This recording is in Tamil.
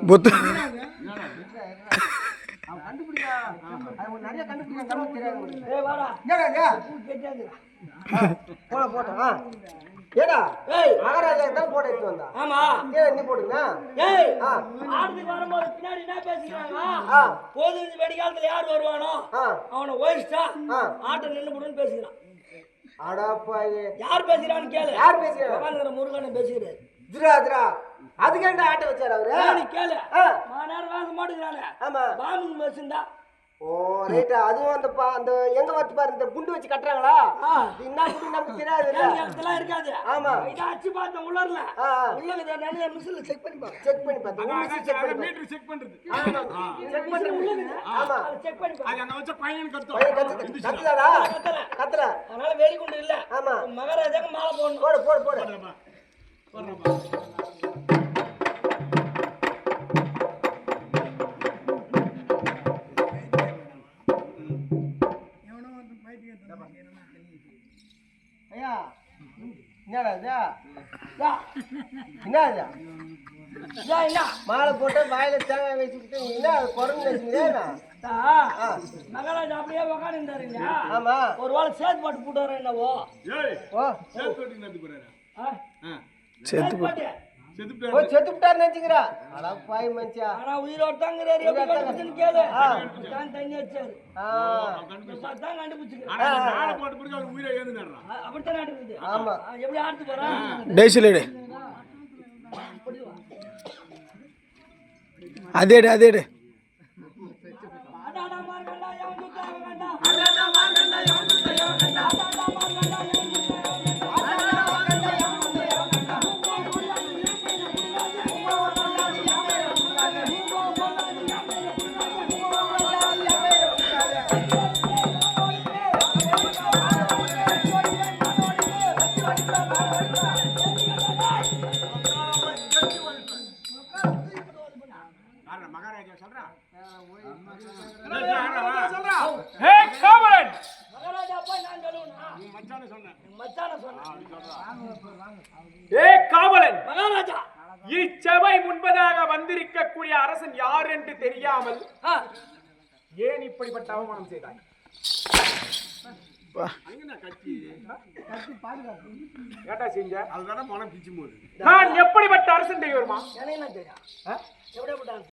புத்து ஏடா ஏய் மகாராஜா தான் போட்டு எடுத்து வந்தா ஆமா ஏய் நீ போடுங்க ஏய் ஆடுக்கு வரும்போது பின்னாடி என்ன பேசிக்கிறாங்க போது இந்த வெடிகாலத்துல யார் வருவானோ அவனை ஓய்ஸ்டா ஆட்ட நின்னு போடுன்னு பேசிக்கிறான் அடப்பாயே யார் பேசிக்கிறான்னு கேளு யார் பேசிக்கிறான் பகவான்ங்கற முருகன் பேசிக்கிறாரு திரா அதுக்கு என்ன ஆட்ட வச்சாரு அவரு நீ கேளு மாநார் வாச மாட்டேங்கறானே ஆமா பாம்பு பேசிண்டா ஓ ரைட்டா அதுவும் அந்த எங்க வந்து பாரு இந்த குண்டு வச்சு கட்டறாங்களா என்ன குண்டு நமக்கு தெரியாது இல்ல இதெல்லாம் இருக்காது ஆமா இத அச்சி பார்த்த உள்ளறல உள்ளங்க நிறைய மிஷின்ல செக் பண்ணி பாத்து மீட்டர் செக் பண்றது ஆமா செக் பண்றது உள்ளங்க ஆமா செக் பண்ணி பாத்து அங்க வச்ச பையன் கத்துறடா கத்துற அதனால வேலி குண்டு இல்ல ஆமா மகாராஜாக்கு மாலை போடணும் போடு போடுறப்பா ஐயா என்னடா என்ன மாலை போட்டு வாயில தேங்காய் வச்சுக்கிட்டு என்ன குரங்கு வச்சுக்கிறேன் மகாராஜா அப்படியே உக்காந்துருந்தாருங்க ஆமா ஒரு வாழை சேத்து பாட்டு போட்டாரு என்னவோ செத்துட்டாரு நினைச்சுக்கிறா அடா பாய் மனுஷா ஆனா உயிரோட தாங்கிறாரு எப்படி கேளு தான் தண்ணி வச்சாரு தான் கண்டுபிடிச்சிருக்காரு நாளை போட்டு பிறகு அவர் உயிரை ஏந்துறாரா அப்படிதான் நடக்குது ஆமா எப்படி ஆடுது போறா டேசிலேடு அதேடு அடாடா மார்கண்டா யவன் சுத்தவங்கண்டா அடாடா மார்கண்டா யவன் சுத்தவங்கண்டா அடாடா மார்கண்டா யவன் இச்சபை முன்பதாக வந்திருக்கக்கூடிய அரசன் யார் என்று தெரியாமல் ஏன் இப்படிப்பட்ட அவமானம் செய்தாய்? நான் எப்படிப்பட்ட அரசன் தெரியுமா?